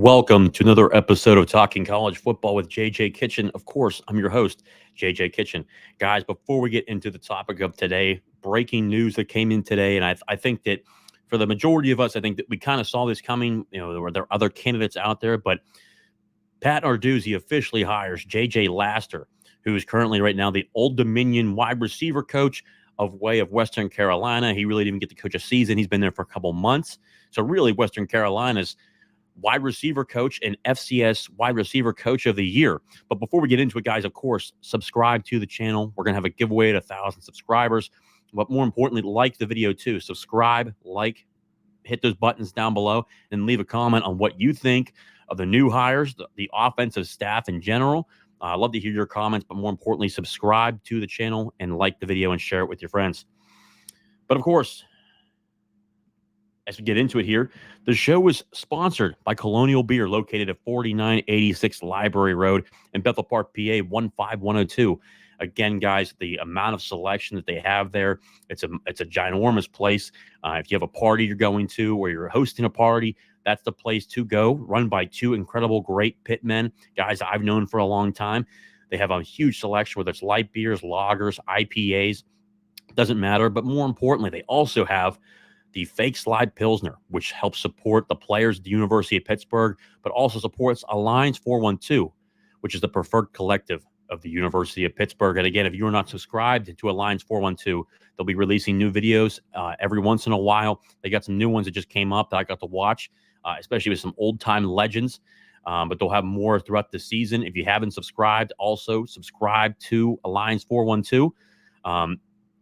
welcome to another episode of Talking College Football with JJ Kitchen. Of course, I'm your host, JJ Kitchen. Guys, before we get into the topic of today, breaking news that came in today, and I think that for the majority of us, I think that we kind of saw this coming. There are other candidates out there, but Pat Narduzzi officially hires J.J. Laster, who is currently right now the Old Dominion wide receiver coach of Western Carolina. He really didn't even get to coach a season. He's been there for a couple months. So really, Western Carolina's wide receiver coach and FCS wide receiver coach of the year. But before we get into it, guys, of course, subscribe to the channel. We're going to have a giveaway at 1,000 subscribers. But more importantly, like the video too. Subscribe, like, hit those buttons down below, and leave a comment on what you think of the new hires, the offensive staff in general. I'd love to hear your comments, but more importantly, subscribe to the channel and like the video and share it with your friends. But of course, as we get into it here, the show is sponsored by Colonial Beer, located at 4986 Library Road in Bethel Park, PA, 15102. Again, guys, the amount of selection that they have there, it's a ginormous place. If you have a party you're going to or you're hosting a party, that's the place to go, run by two incredible, great pit men, guys I've known for a long time. They have a huge selection, whether it's light beers, lagers, IPAs, doesn't matter. But more importantly, they also have the Fake Slide Pilsner, which helps support the players at the University of Pittsburgh, but also supports Alliance 412, which is the preferred collective of the University of Pittsburgh. And again, if you're not subscribed to Alliance 412, they'll be releasing new videos every once in a while. They got some new ones that just came up that I got to watch, especially with some old-time legends. But they'll have more throughout the season. If you haven't subscribed, also subscribe to Alliance 412.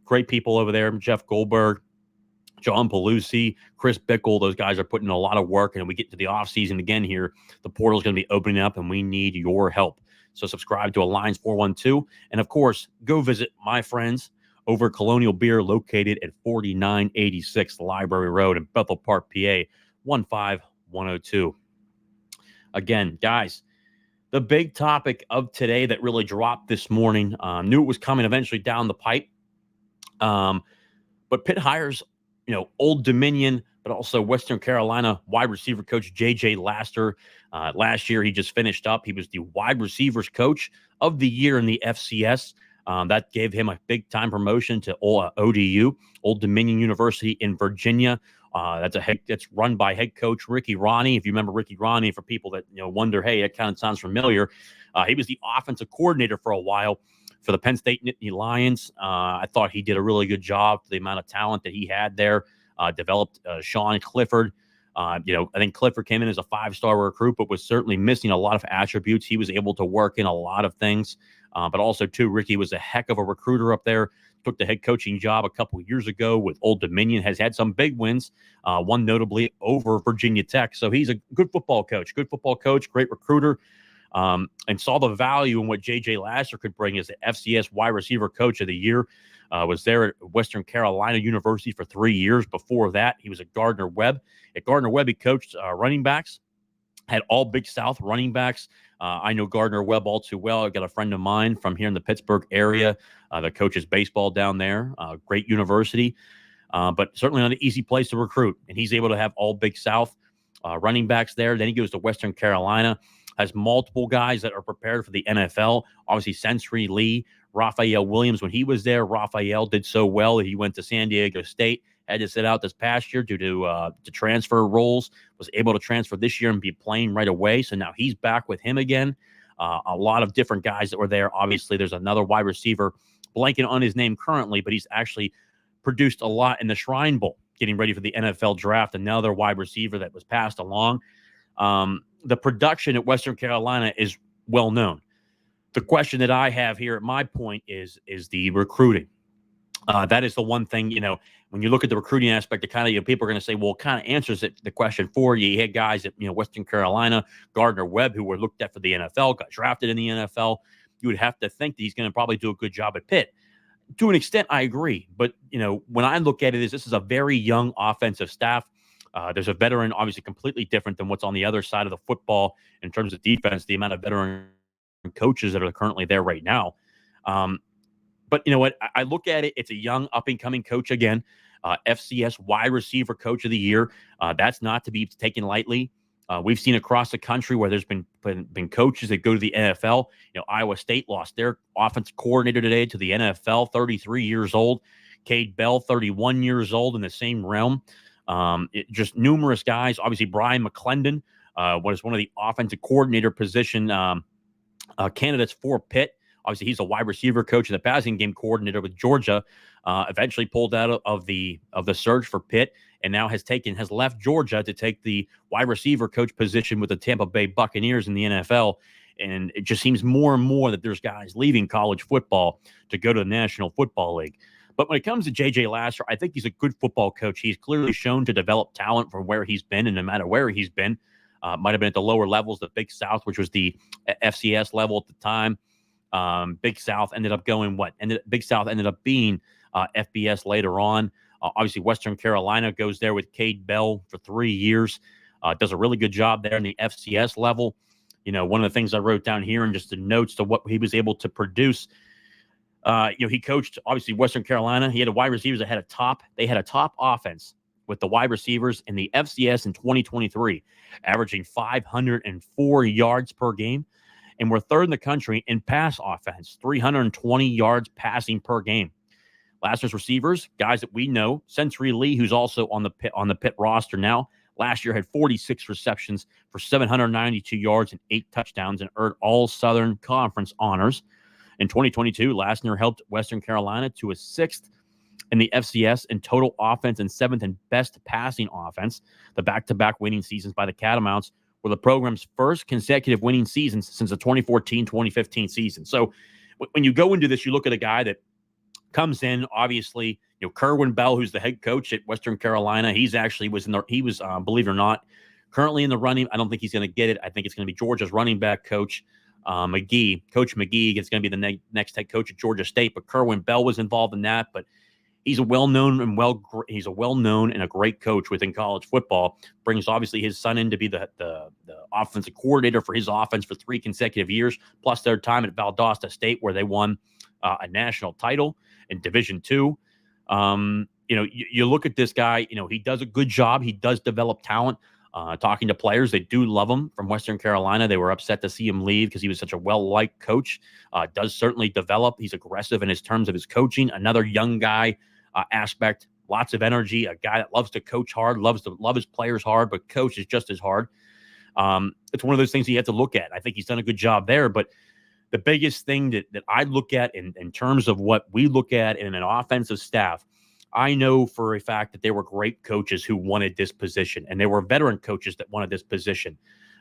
Great people over there, Jeff Goldberg, John Pelusi, Chris Bickle, those guys are putting in a lot of work. And we get to the offseason again here, the portal is going to be opening up, and we need your help. So subscribe to Alliance 412. And, of course, go visit my friends over at Colonial Beer, located at 4986 Library Road in Bethel Park, PA, 15102. Again, guys, the big topic of today that really dropped this morning, knew it was coming eventually down the pipe. But Pitt hires Old Dominion, but also Western Carolina wide receiver coach J.J. Laster. Last year, he just finished up. He was the wide receivers coach of the year in the FCS. That gave him a big-time promotion to ODU, Old Dominion University in Virginia. That's run by head coach Ricky Ronnie. If you remember Ricky Ronnie, for people that wonder, hey, that kind of sounds familiar. He was the offensive coordinator for a while for the Penn State Nittany Lions. I thought he did a really good job for the amount of talent that he had there. Developed Sean Clifford. I think Clifford came in as a 5-star recruit, but was certainly missing a lot of attributes. He was able to work in a lot of things. But also, too, Ricky was a heck of a recruiter up there. Took the head coaching job a couple of years ago with Old Dominion. Has had some big wins, one notably over Virginia Tech. So he's a good football coach, great recruiter. And saw the value in what J.J. Laster could bring as the FCS wide receiver coach of the year. Was there at Western Carolina University for 3 years. Before that, he was at Gardner Webb. At Gardner Webb, he coached running backs, had all Big South running backs. I know Gardner Webb all too well. I've got a friend of mine from here in the Pittsburgh area that coaches baseball down there. Great university, but certainly not an easy place to recruit. And he's able to have all Big South running backs there. Then he goes to Western Carolina, has multiple guys that are prepared for the NFL. Obviously, Sensory Lee, Raphael Williams, when he was there, Raphael did so well that he went to San Diego State, had to sit out this past year due to transfer roles, was able to transfer this year and be playing right away. So now he's back with him again. A lot of different guys that were there. Obviously, there's another wide receiver, blanking on his name currently, but he's actually produced a lot in the Shrine Bowl, getting ready for the NFL draft, another wide receiver that was passed along. The production at Western Carolina is well known. The question that I have here at my point is the recruiting. That is the one thing, when you look at the recruiting aspect, the kind of, people are going to say, well, it kind of answers the question for you. You had guys at, Western Carolina, Gardner Webb, who were looked at for the NFL, got drafted in the NFL. You would have to think that he's going to probably do a good job at Pitt. To an extent, I agree. But, when I look at it, this is a very young offensive staff. There's a veteran, obviously completely different than what's on the other side of the football in terms of defense, the amount of veteran coaches that are currently there right now. But you know what? I look at it. It's a young, up-and-coming coach again, FCS wide receiver coach of the year. That's not to be taken lightly. We've seen across the country where there's been coaches that go to the NFL. Iowa State lost their offensive coordinator today to the NFL, 33 years old. Cade Bell, 31 years old, in the same realm. Just numerous guys. Obviously, Brian McClendon was one of the offensive coordinator position candidates for Pitt. Obviously, he's a wide receiver coach and the passing game coordinator with Georgia. Eventually pulled out of the search for Pitt, and now has left Georgia to take the wide receiver coach position with the Tampa Bay Buccaneers in the NFL. And it just seems more and more that there's guys leaving college football to go to the National Football League. But when it comes to J.J. Laster, I think he's a good football coach. He's clearly shown to develop talent from where he's been, and no matter where he's been, might have been at the lower levels, the Big South, which was the FCS level at the time. Big South ended up going Big South ended up being FBS later on. Obviously, Western Carolina goes there with Cade Bell for 3 years. Does a really good job there in the FCS level. One of the things I wrote down here and just the notes to what he was able to produce. He coached, obviously, Western Carolina. He had a wide receivers that had they had a top offense with the wide receivers in the FCS in 2023, averaging 504 yards per game. And we're third in the country in pass offense, 320 yards passing per game. Laster's receivers, guys that we know, Century Lee, who's also on the Pitt roster now, last year had 46 receptions for 792 yards and 8 touchdowns and earned all Southern Conference honors. In 2022, Laster helped Western Carolina to a 6th in the FCS in total offense and 7th in best passing offense. The back-to-back winning seasons by the Catamounts were the program's first consecutive winning seasons since the 2014-2015 season. So when you go into this, you look at a guy that comes in, obviously, Kerwin Bell, who's the head coach at Western Carolina. He was believe it or not, currently in the running. I don't think he's going to get it. I think it's going to be Georgia's running back coach, McGee. Coach McGee is going to be the next head coach at Georgia State, but Kerwin Bell was involved in that. But he's a well-known and a great coach within college football. Brings obviously his son in to be the offensive coordinator for his offense for 3 consecutive years, plus their time at Valdosta State where they won a national title in Division II. You look at this guy. He does a good job. He does develop talent. Talking to players, they do love him from Western Carolina. They were upset to see him leave because he was such a well-liked coach. Does certainly develop. He's aggressive in his terms of his coaching. Another young guy aspect, lots of energy, a guy that loves to coach hard, loves to love his players hard, but coach is just as hard. It's one of those things you have to look at. I think he's done a good job there, but the biggest thing that I look at in terms of what we look at in an offensive staff, I know for a fact that there were great coaches who wanted this position, and there were veteran coaches that wanted this position.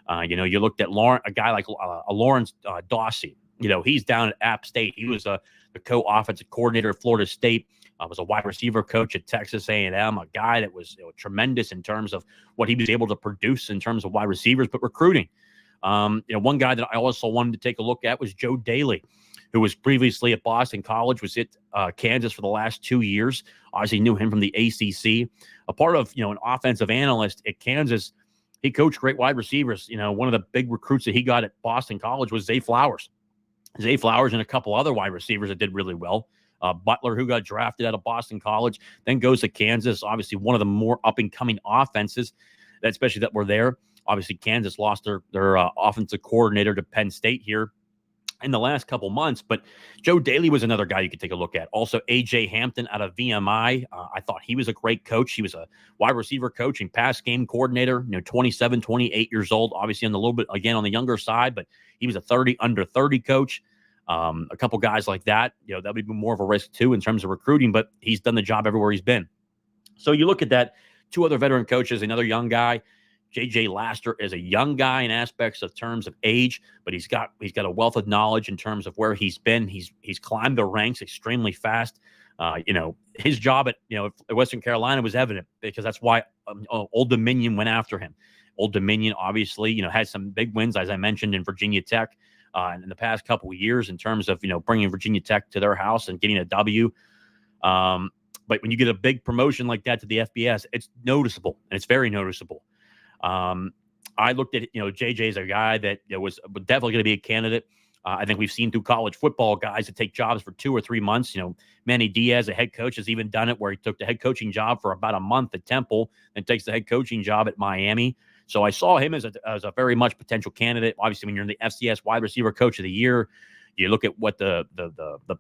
You looked at a guy like Lawrence Dawsey. He's down at App State. He was the co-offensive coordinator at Florida State. Was a wide receiver coach at Texas A&M, a guy that was tremendous in terms of what he was able to produce in terms of wide receivers, but recruiting. One guy that I also wanted to take a look at was Joe Daly, who was previously at Boston College, was at Kansas for the last 2 years. Obviously knew him from the ACC. A part of, an offensive analyst at Kansas. He coached great wide receivers. One of the big recruits that he got at Boston College was Zay Flowers. Zay Flowers and a couple other wide receivers that did really well. Butler, who got drafted out of Boston College, then goes to Kansas. Obviously, one of the more up-and-coming offenses, especially that were there. Obviously, Kansas lost their offensive coordinator to Penn State here in the last couple months. But Joe Daly was another guy you could take a look at. Also, A.J. Hampton out of VMI. I thought he was a great coach. He was a wide receiver coach and pass game coordinator, 27, 28 years old, obviously on the little bit, again, on the younger side, but he was a under 30 coach. A couple guys like that, that would be more of a risk too in terms of recruiting, but he's done the job everywhere he's been. So you look at that, 2 other veteran coaches, another young guy. J.J. Laster is a young guy in aspects of terms of age, but he's got a wealth of knowledge in terms of where he's been. He's climbed the ranks extremely fast. His job at Western Carolina was evident because that's why Old Dominion went after him. Old Dominion obviously had some big wins, as I mentioned, in Virginia Tech in the past couple of years in terms of bringing Virginia Tech to their house and getting a W. But when you get a big promotion like that to the FBS, it's noticeable, and it's very noticeable. I looked at JJ as a guy that was definitely going to be a candidate. I think we've seen through college football guys that take jobs for 2 or 3 months. Manny Diaz, a head coach, has even done it where he took the head coaching job for about a month at Temple and takes the head coaching job at Miami. So I saw him as a very much potential candidate. Obviously, when you're in the FCS wide receiver coach of the year, you look at what the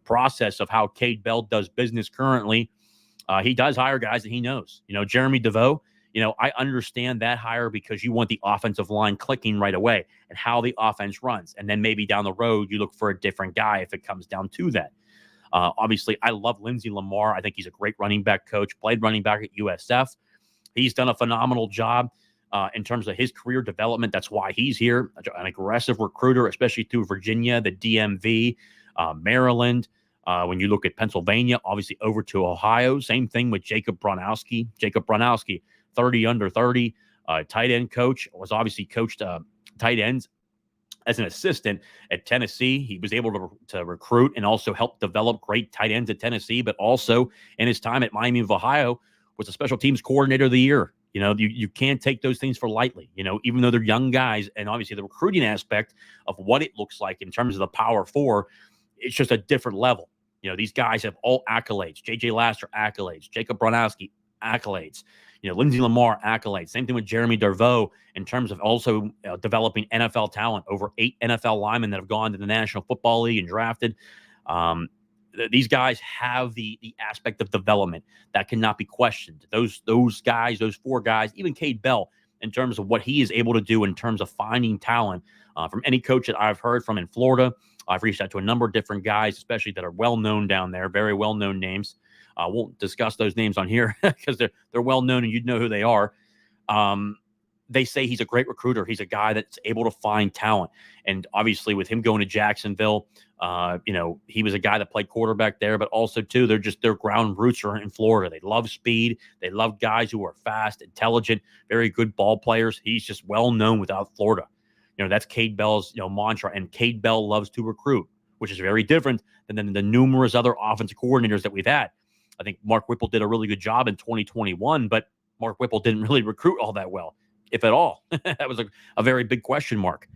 process of how Cade Bell does business currently. He does hire guys that he knows. Jeremy DeVoe, I understand that hire because you want the offensive line clicking right away and how the offense runs. And then maybe down the road, you look for a different guy if it comes down to that. Obviously, I love Lindsey Lamar. I think he's a great running back coach, played running back at USF. He's done a phenomenal job in terms of his career development. That's why he's here, an aggressive recruiter, especially through Virginia, the DMV, Maryland. When you look at Pennsylvania, obviously over to Ohio. Same thing with Jacob Bronowski. 30 under 30, tight end coach, was obviously coached tight ends as an assistant at Tennessee. He was able to recruit and also help develop great tight ends at Tennessee, but also in his time at Miami of Ohio was a special teams coordinator of the year. You can't take those things for lightly, even though they're young guys. And obviously the recruiting aspect of what it looks like in terms of the Power Four, it's just a different level. These guys have all accolades. J.J. Laster, accolades. Jacob Bronowski, accolades. Lindsey Lamar, accolades. Same thing with Jeremy DeVoe in terms of also developing NFL talent. Over 8 NFL linemen that have gone to the National Football League and drafted. These guys have the aspect of development that cannot be questioned. Those guys, those 4 guys, even Cade Bell, in terms of what he is able to do in terms of finding talent from any coach that I've heard from in Florida. I've reached out to a number of different guys, especially that are well-known down there, very well-known names. I won't discuss those names on here because they're well-known and you'd know who they are. They say he's a great recruiter. He's a guy that's able to find talent. And obviously with him going to Jacksonville, he was a guy that played quarterback there, but also too, their ground roots are in Florida. They love speed. They love guys who are fast, intelligent, very good ball players. He's just well-known without Florida. That's Cade Bell's, mantra, and Cade Bell loves to recruit, which is very different than the numerous other offensive coordinators that we've had. I think Mark Whipple did a really good job in 2021, but Mark Whipple didn't really recruit all that well, if at all. That was a very big question mark.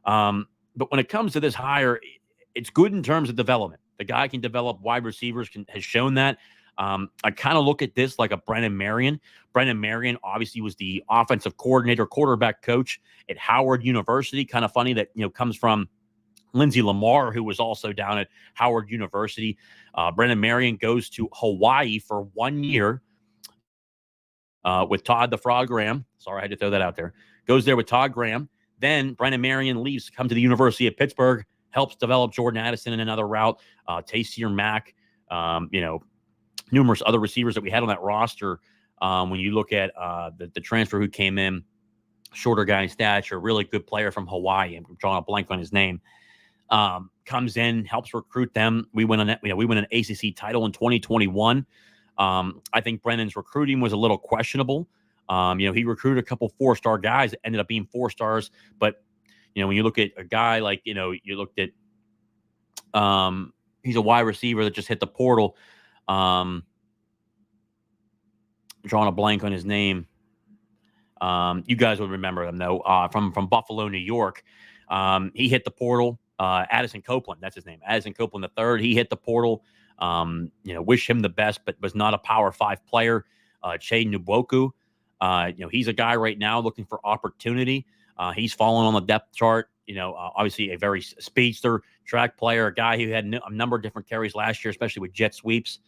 But when it comes to this hire, it's good in terms of development. The guy can develop wide receivers, has shown that. I kind of look at this like a Brennan Marion. Brennan Marion obviously was the offensive coordinator, quarterback coach at Howard University. Kind of funny that, comes from Lindsey Lamar, who was also down at Howard University. Brennan Marion goes to Hawaii for 1 year with Todd the Frog Graham. Sorry, I had to throw that out there. Goes there with Todd Graham. Then Brennan Marion leaves to come to the University of Pittsburgh, helps develop Jordan Addison in another route, Tayseer Mack, numerous other receivers that we had on that roster. When you look at the transfer who came in, shorter guy in stature, really good player from Hawaii. I'm drawing a blank on his name. Comes in, helps recruit them. We win an ACC title in 2021. I think Brennan's recruiting was a little questionable. He recruited a couple 4-star guys that ended up being 4 stars. But, when you look at a guy like, you looked at, he's a wide receiver that just hit the portal. Drawing a blank on his name. You guys would remember him though. From Buffalo, New York. He hit the portal. Addison Copeland, that's his name. Addison Copeland III. He hit the portal. Wish him the best, but was not a Power 5 player. Chade Nwoku. He's a guy right now looking for opportunity. He's fallen on the depth chart. Obviously a very speedster track player, a guy who had a number of different carries last year, especially with jet sweeps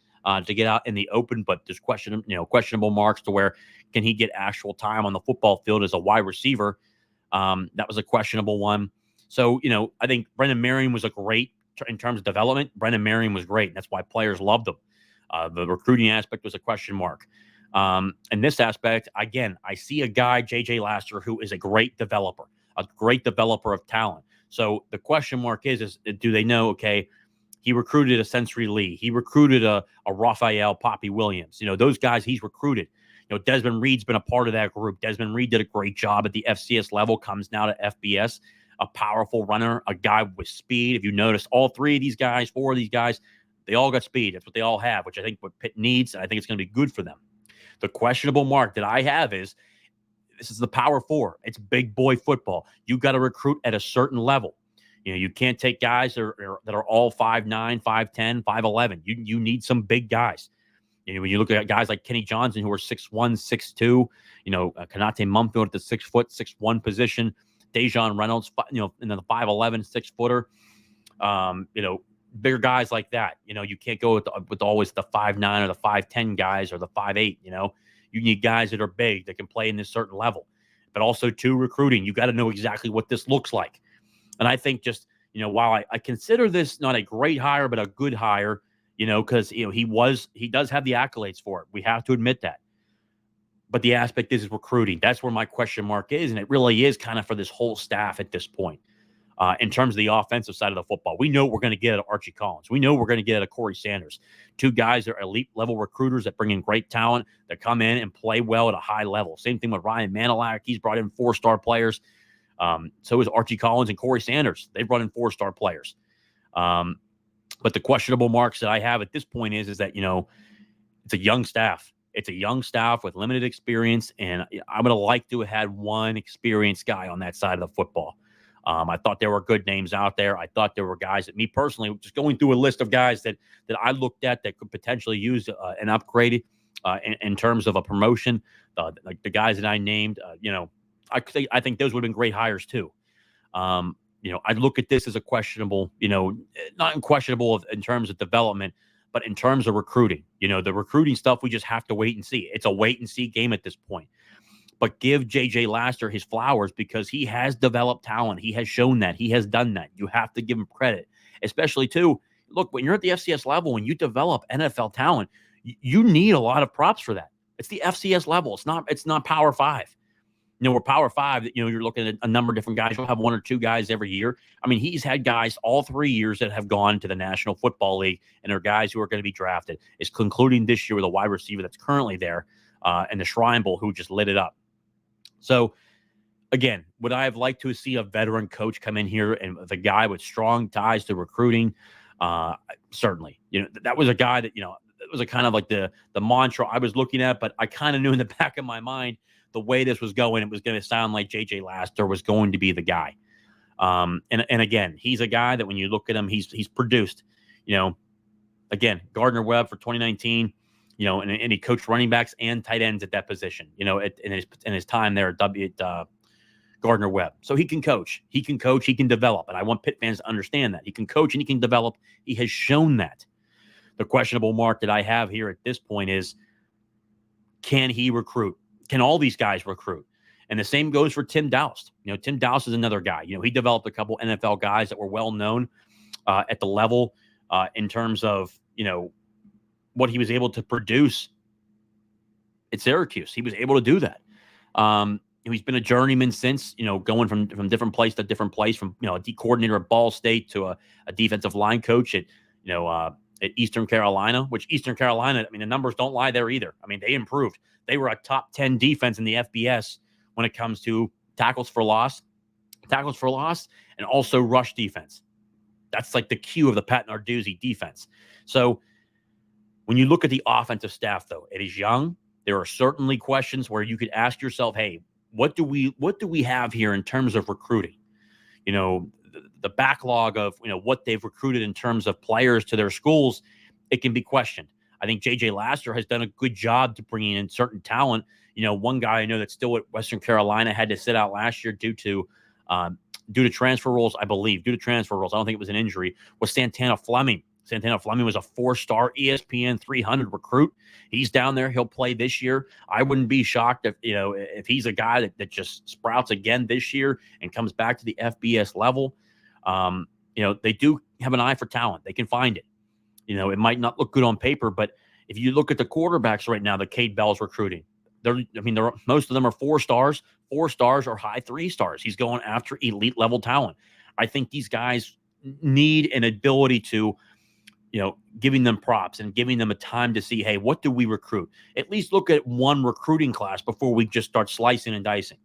to get out in the open. But there's questionable marks to where can he get actual time on the football field as a wide receiver? That was a questionable one. So, I think Brennan Marion was in terms of development. Brennan Marion was great. And that's why players loved him. The recruiting aspect was a question mark. In this aspect, again, I see a guy, J.J. Laster, who is a great developer of talent. So the question mark is do they know, okay, he recruited a Sensory Lee. He recruited a Raphael Poppy Williams. Those guys he's recruited. Desmond Reed's been a part of that group. Desmond Reed did a great job at the FCS level, comes now to FBS, a powerful runner, a guy with speed. If you notice, all 4 of these guys, they all got speed. That's what they all have, which I think what Pitt needs, and I think it's going to be good for them. The questionable mark that I have is this is the Power 4. It's big boy football. You got to recruit at a certain level. You can't take guys that are all 5'9", 5'10", 5'11". You need some big guys. When you look at guys like Kenny Johnson, who are 6'1", 6'2", Kanate Mumfield at the 6', 6'1" position, Dejon Reynolds, in the 5'11", 6-footer, bigger guys like that. You can't go with always the 5'9" or the 5'10" guys or the 5'8". You need guys that are big that can play in this certain level. But also, too, recruiting. You got to know exactly what this looks like. And I think just, while I consider this not a great hire, but a good hire, because, he does have the accolades for it. We have to admit that. But the aspect is recruiting. That's where my question mark is. And it really is kind of for this whole staff at this point. In terms of the offensive side of the football, we know we're going to get at Archie Collins. We know we're going to get at Corey Sanders. Two guys that are elite level recruiters that bring in great talent, that come in and play well at a high level. Same thing with Ryan Manilak. He's brought in 4-star players. So is Archie Collins and Corey Sanders. They've brought in 4-star players. But the questionable marks that I have at this point is that, it's a young staff. It's a young staff with limited experience, and I would have liked to have had one experienced guy on that side of the football. I thought there were good names out there. I thought there were guys that, me personally, just going through a list of guys that I looked at that could potentially use an upgrade in terms of a promotion. Like the guys that I named, I think those would have been great hires too. I'd look at this as a questionable, not questionable in terms of development, but in terms of recruiting. The recruiting stuff, we just have to wait and see. It's a wait and see game at this point. But give J.J. Laster his flowers because he has developed talent. He has shown that. He has done that. You have to give him credit, especially too. Look, when you're at the FCS level, when you develop NFL talent, you need a lot of props for that. It's the FCS level. It's not Power 5. We're Power 5. You're looking at a number of different guys. You'll have one or two guys every year. I mean, he's had guys all 3 years that have gone to the National Football League, and they're guys who are going to be drafted. It's concluding this year with a wide receiver that's currently there, and the Shrine Bowl who just lit it up. So, again, would I have liked to see a veteran coach come in here and the guy with strong ties to recruiting? Certainly. That was a guy that, it was a kind of like the mantra I was looking at, but I kind of knew in the back of my mind the way this was going, it was going to sound like J.J. Laster was going to be the guy. And again, he's a guy that when you look at him, he's produced, again, Gardner Webb for 2019. And he coached running backs and tight ends at that position, in his time there at Gardner Webb. So he can coach. He can develop. And I want Pitt fans to understand that. He can coach and he can develop. He has shown that. The questionable mark that I have here at this point is, can he recruit? Can all these guys recruit? And the same goes for Tim Doust. Tim Doust is another guy. He developed a couple NFL guys that were well known at the level in terms of, what he was able to produce at Syracuse. He was able to do that. He's been a journeyman since, going from different place to different place, from, a D coordinator at Ball State to a defensive line coach at Eastern Carolina, which Eastern Carolina, the numbers don't lie there either. They improved. They were a top 10 defense in the FBS when it comes to tackles for loss, and also rush defense. That's like the Q of the Pat Narduzzi defense. So, when you look at the offensive staff, though, it is young. There are certainly questions where you could ask yourself, hey, what do we have here in terms of recruiting? The backlog of, what they've recruited in terms of players to their schools, it can be questioned. I think J.J. Laster has done a good job to bringing in certain talent. One guy I know that's still at Western Carolina had to sit out last year due to transfer rules, I believe. Due to transfer rules, I don't think it was an injury, was Santana Fleming. Santana Fleming was a 4-star ESPN 300 recruit. He's down there. He'll play this year. I wouldn't be shocked if he's a guy that just sprouts again this year and comes back to the FBS level. They do have an eye for talent. They can find it. It might not look good on paper, but if you look at the quarterbacks right now that Cade Bell's recruiting, most of them are 4 stars. 4 stars or high 3 stars. He's going after elite level talent. I think these guys need an ability to, giving them props and giving them a time to see, hey, what do we recruit? At least look at one recruiting class before we just start slicing and dicing.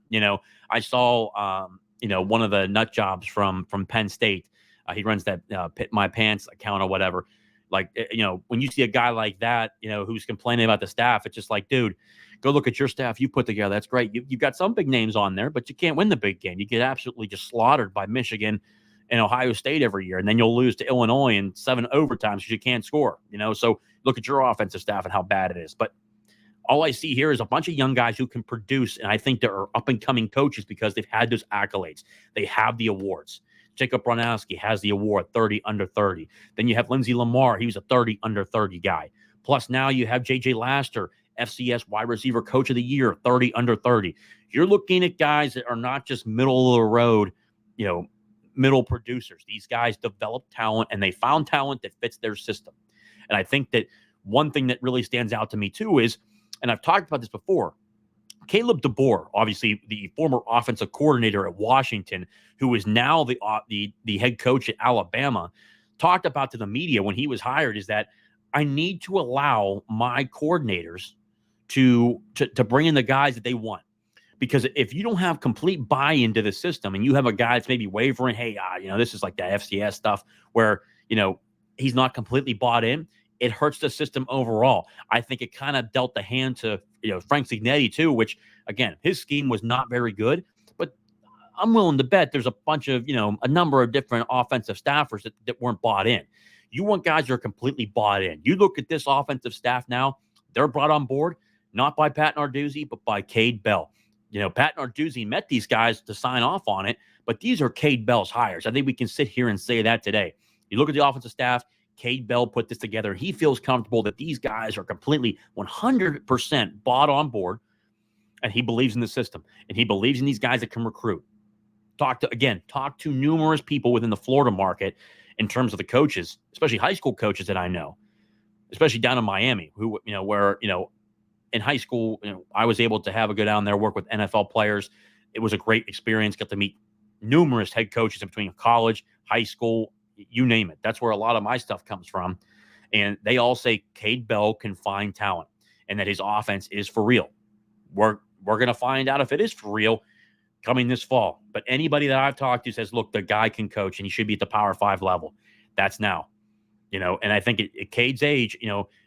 I saw, one of the nut jobs from Penn State. He runs that Pitt My Pants account or whatever. Like, when you see a guy like that, who's complaining about the staff, it's just like, dude, go look at your staff you put together. That's great. You've got some big names on there, but you can't win the big game. You get absolutely just slaughtered by Michigan, and Ohio State every year, and then you'll lose to Illinois in 7 overtimes because you can't score. So look at your offensive staff and how bad it is. But all I see here is a bunch of young guys who can produce, and I think there are up-and-coming coaches because they've had those accolades. They have the awards. Jacob Bronowski has the award, 30 under 30. Then you have Lindsey Lamar. He was a 30 under 30 guy. Plus now you have J.J. Laster, FCS wide receiver coach of the year, 30 under 30. You're looking at guys that are not just middle of the road, middle producers. These guys develop talent, and they found talent that fits their system. And I think that one thing that really stands out to me too is, and I've talked about this before, Caleb DeBoer, obviously the former offensive coordinator at Washington, who is now the head coach at Alabama, talked about to the media when he was hired is that I need to allow my coordinators to bring in the guys that they want. Because if you don't have complete buy-in to the system and you have a guy that's maybe wavering, hey, this is like that FCS stuff where, he's not completely bought in, it hurts the system overall. I think it kind of dealt the hand to, Frank Signetti too, which, again, his scheme was not very good. But I'm willing to bet there's a bunch of, a number of different offensive staffers that weren't bought in. You want guys that are completely bought in. You look at this offensive staff now, they're brought on board, not by Pat Narduzzi, but by Cade Bell. Pat Narduzzi met these guys to sign off on it, but these are Cade Bell's hires. I think we can sit here and say that today. You look at the offensive staff, Cade Bell put this together. He feels comfortable that these guys are completely 100% bought on board, and he believes in the system, and he believes in these guys that can recruit. Talk to numerous people within the Florida market in terms of the coaches, especially high school coaches that I know, especially down in Miami, who, where, in high school, I was able to have a go down there, work with NFL players. It was a great experience. Got to meet numerous head coaches in between college, high school, you name it. That's where a lot of my stuff comes from. And they all say Cade Bell can find talent and that his offense is for real. We're going to find out if it is for real coming this fall. But anybody that I've talked to says, look, the guy can coach and he should be at the Power 5 level. That's now. And I think at Cade's age,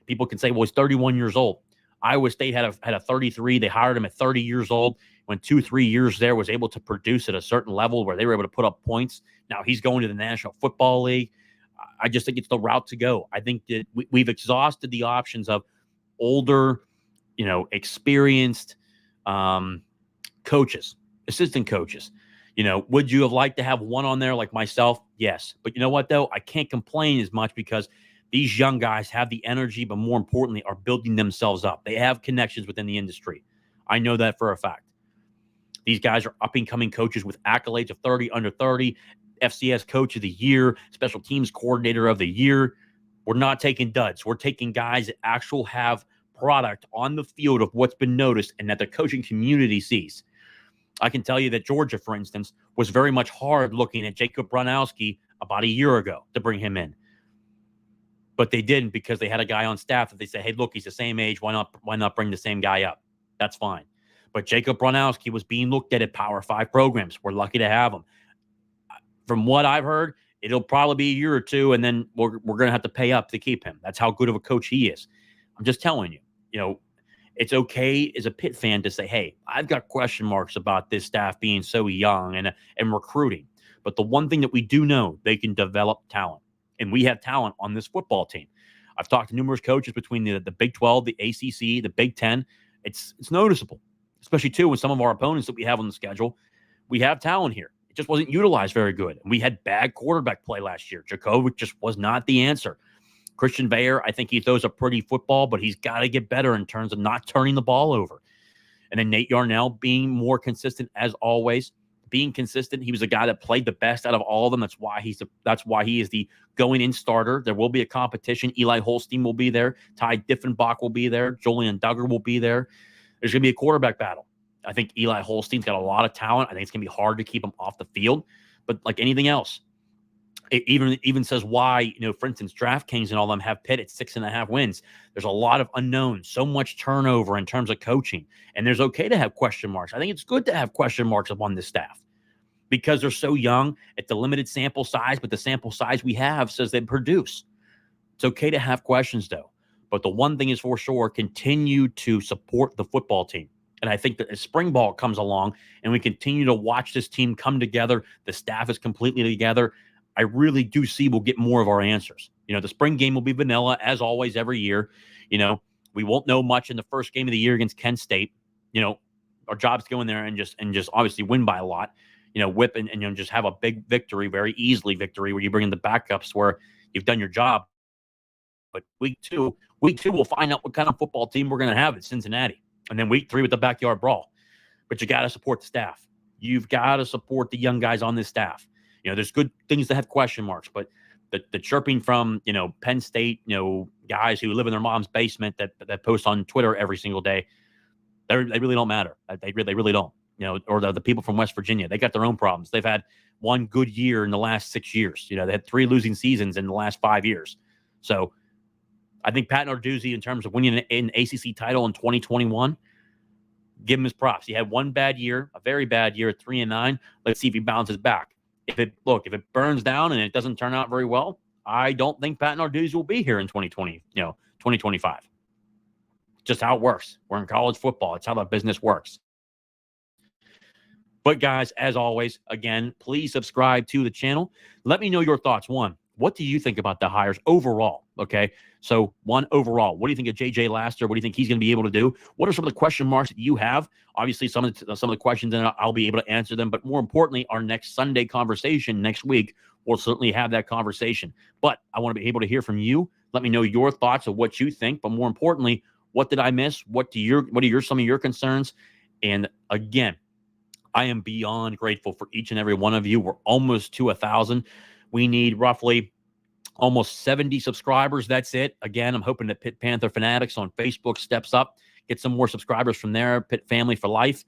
people can say, well, he's 31 years old. Iowa State had a 33. They hired him at 30 years old. When 2-3 years there, was able to produce at a certain level where they were able to put up points. Now he's going to the National Football League. I just think it's the route to go. I think that we've exhausted the options of older, experienced coaches, assistant coaches. Would you have liked to have one on there like myself? Yes. But you know what, though? I can't complain as much because these young guys have the energy, but more importantly, are building themselves up. They have connections within the industry. I know that for a fact. These guys are up-and-coming coaches with accolades of 30 under 30, FCS Coach of the Year, Special Teams Coordinator of the Year. We're not taking duds. We're taking guys that actually have product on the field of what's been noticed and that the coaching community sees. I can tell you that Georgia, for instance, was very much hard looking at Jacob Bronowski about a year ago to bring him in. But they didn't because they had a guy on staff that they said, hey, look, he's the same age. Why not bring the same guy up? That's fine. But Jacob Bronowski was being looked at Power 5 programs. We're lucky to have him. From what I've heard, it'll probably be a year or two, and then we're going to have to pay up to keep him. That's how good of a coach he is. I'm just telling you, it's okay as a Pitt fan to say, hey, I've got question marks about this staff being so young and recruiting. But the one thing that we do know, they can develop talent. And we have talent on this football team. I've talked to numerous coaches between the Big 12, the ACC, the Big 10. It's noticeable, especially, too, with some of our opponents that we have on the schedule. We have talent here. It just wasn't utilized very good. And we had bad quarterback play last year. Djokovic just was not the answer. Christian Bayer, I think he throws a pretty football, but he's got to get better in terms of not turning the ball over. And then Nate Yarnell being more consistent as always. Being consistent, he was a guy that played the best out of all of them. That's why he is the going-in starter. There will be a competition. Eli Holstein will be there. Ty Diffenbach will be there. Julian Duggar will be there. There's going to be a quarterback battle. I think Eli Holstein's got a lot of talent. I think it's going to be hard to keep him off the field. But like anything else, it even says why, for instance, DraftKings and all them have Pitt at 6.5 wins. There's a lot of unknowns, so much turnover in terms of coaching. And there's okay to have question marks. I think it's good to have question marks upon this staff because they're so young at the limited sample size, but the sample size we have says they produce. It's okay to have questions, though. But the one thing is for sure, continue to support the football team. And I think that as spring ball comes along and we continue to watch this team come together, the staff is completely together, I really do see we'll get more of our answers. The spring game will be vanilla, as always, every year. We won't know much in the first game of the year against Kent State. Our job's to go in there and just obviously win by a lot. Whip and just have a big victory, very easily victory, where you bring in the backups where you've done your job. But week two, we'll find out what kind of football team we're going to have at Cincinnati. And then week 3 with the backyard brawl. But you got to support the staff. You've got to support the young guys on this staff. There's good things that have question marks, but the chirping from, Penn State, guys who live in their mom's basement that post on Twitter every single day, they really don't matter. They really don't. Or the people from West Virginia, they got their own problems. They've had one good year in the last 6 years. They had 3 losing seasons in the last 5 years. So I think Pat Narduzzi, in terms of winning an ACC title in 2021, give him his props. He had one bad year, a very bad year at 3-9. Let's see if he bounces back. If it burns down and it doesn't turn out very well, I don't think Pat Narduzzi will be here in 2025. Just how it works. We're in college football. It's how the business works. But guys, as always, again, please subscribe to the channel. Let me know your thoughts. One, what do you think about the hires overall? Okay, so one, overall, what do you think of J.J. Laster? What do you think he's going to be able to do? What are some of the question marks that you have? Obviously, some of the questions, and I'll be able to answer them. But more importantly, our next Sunday conversation next week, we'll certainly have that conversation. But I want to be able to hear from you. Let me know your thoughts of what you think. But more importantly, what did I miss? What are some of your concerns? And again, I am beyond grateful for each and every one of you. We're almost to 1,000. We need roughly almost 70 subscribers. That's it. Again, I'm hoping that Pitt Panther Fanatics on Facebook steps up, get some more subscribers from there. Pitt Family for Life.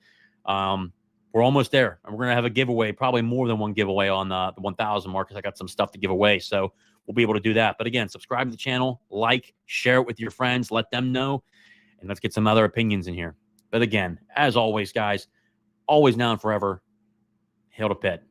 We're almost there. And we're going to have a giveaway, probably more than one giveaway on the 1,000 mark, because I got some stuff to give away. So we'll be able to do that. But again, subscribe to the channel, like, share it with your friends, let them know, and let's get some other opinions in here. But again, as always, guys, always now and forever, hail to Pitt.